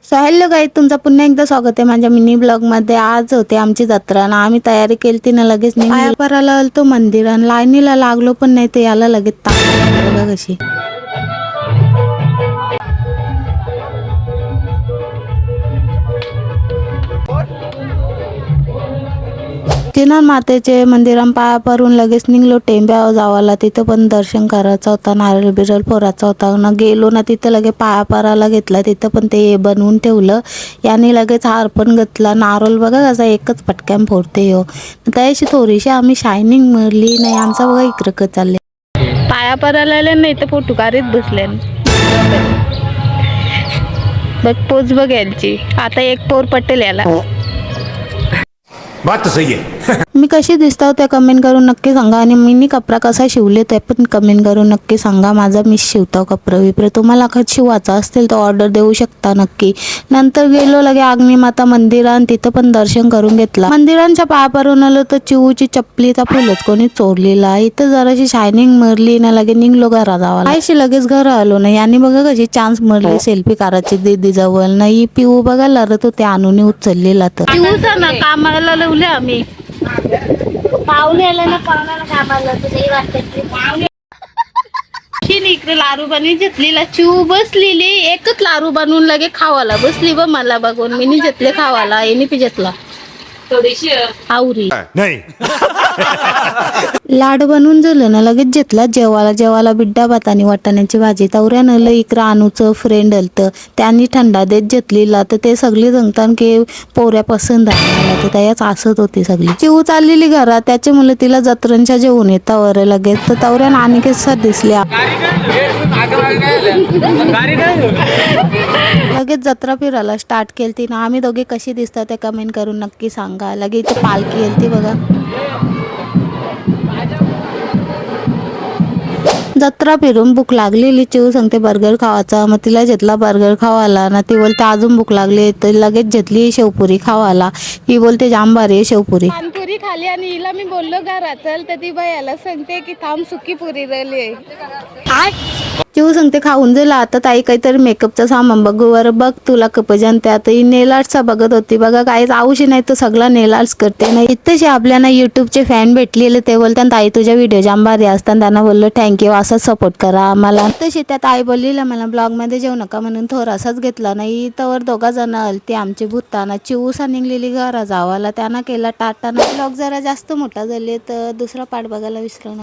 So hello guys, तुमचं पुन्हा एकदा स्वागत आहे माझ्या मिनी ब्लॉगमध्ये। आज होते आमची जत्रा ना, आम्ही तयारी केली ती ना, लगेच पाया परायला आलतो मंदिरात, लाईनीला लागलो पण नाही ते याला लगेच ताकद बघा कशी। चिनार मातेचे मंदिरात पाया परून लगेच निघलो टेंब्या जावाला, तिथं पण दर्शन करायचं होता, नारळ बिरळ फोराचा होता ना, गेलो ना तिथं लगे पाया परायला घेतला, तिथं पण ते बनवून ठेवलं। याने लगेच हार पण घेतला, नारळ बघा कसा एकच पटक्यान फोडते हो। त्याशी थोडीशी आम्ही शायनिंग मारली नाही, आमचा बघा इकडं चालले पाया परायला नाही तर फोटो काढत बसले बघ पोच बघ यांची। आता एक पोर पटेल याला। बात तो सही है। मी कशी दिसतो ते कमेंट करून नक्की सांगा, आणि मीनी कपडा कसा शिवले ते पण कमेंट करून नक्की सांगा। माझा मी शिवतो कपडा विपरे, तुम्हाला कधी शिवायचा असतील तर ऑर्डर देऊ शकता नक्की। नंतर गेलो लगे अग्निमाता मंदिरात, तिथं पण दर्शन करून घेतला। मंदिरांच्या पाया परून आलो तर चिऊची चपलीचा फुलच कोणी चोरलेला, इथं जराशी शायनिंग मारली ना, लगे निघलो घरा जावाला। आईशी लगेच घर आलो नाही, आणि बघा कशी चान्स मारली सेल्फी काढायची दीदी जवळ नाही। पिऊ बघा लढत होते, आणून उचललेला तर पिऊचा ना कामाला लावले आम्ही। पाहुणे आले ना, पाहुण्याला कामाला तुझी वाटते इकडे लारू बनवून घेतलीला, चिऊ बसलेली एकच लारू बनवून लगे खावाला बसली व मला बघून मी घेतले खावाला, येणे पी घेतला थोडीशी आवरी नहीं। लाड बनवून झालं ना, लगेच घेतला जेवाला। जेवाला बिड्डा भात आणि वाटाण्याची भाजी। तवऱ्यानं लय इकडं अनुचं फ्रेंड आलतं, त्यांनी थंडा देत घेतलेला, तर ते सगळी सांगतात की पोऱ्या पसंत आला, तर त्याच असत होती सगळी। चिऊ चाललेली घरात, त्याचे मुलं तिला जत्रांच्या जेवून येतावर लगेच, तर तवऱ्यानं आणि कसं दिसल्या लगेच जत्रा फिरायला स्टार्ट केली ना। आम्ही दोघे कशी दिसतात ते कमेंट करून नक्की सांगा। लगे इथे पालखी येलती बघा। जत्रा फिरून भूक लागलेली, चिऊ सांगते बर्गर खावाचा, मग तिला घेतला बर्गर खावाला ना। ती बोलते अजून भूक लागली, तर लगेच घेतली शेवपुरी खावाला। ही बोलते जाम भारी आहे शेवपुरी। पानपुरी खाली आणि हिला मी बोललो घरात चल, तर ती बाई याला सांगते की थांब सुकी पुरी राहिली। चिऊ सांगते खाऊन झाला, आता ताई काहीतरी मेकअपचा सामान बघू वर बघ तुला कपजान, त्यात ही नेल आर्टचा बघत होती बघा। काय आऊशी नाही तर सगळा नेल आर्ट्स करते नाही। इथेच आपल्याला युट्यूबचे फॅन भेटलेले, ते बोलतात ताई तुझ्या व्हिडिओ जाम भारी असतात, त्यांना बोललो थँक्यू, असा सपोर्ट करा आम्हाला। तशी त्यात आई बोललेला मला ब्लॉग मध्ये जेवू नका म्हणून थोडासाच घेतला नाही, तर दोघा जण आलते आमचे भूताना। चिऊसा निघलेली घरा जावाला, त्यांना केला टाटा ना। ब्लॉग जरा जास्त मोठा झाले तर दुसरा पार्ट बघायला विसरू नका।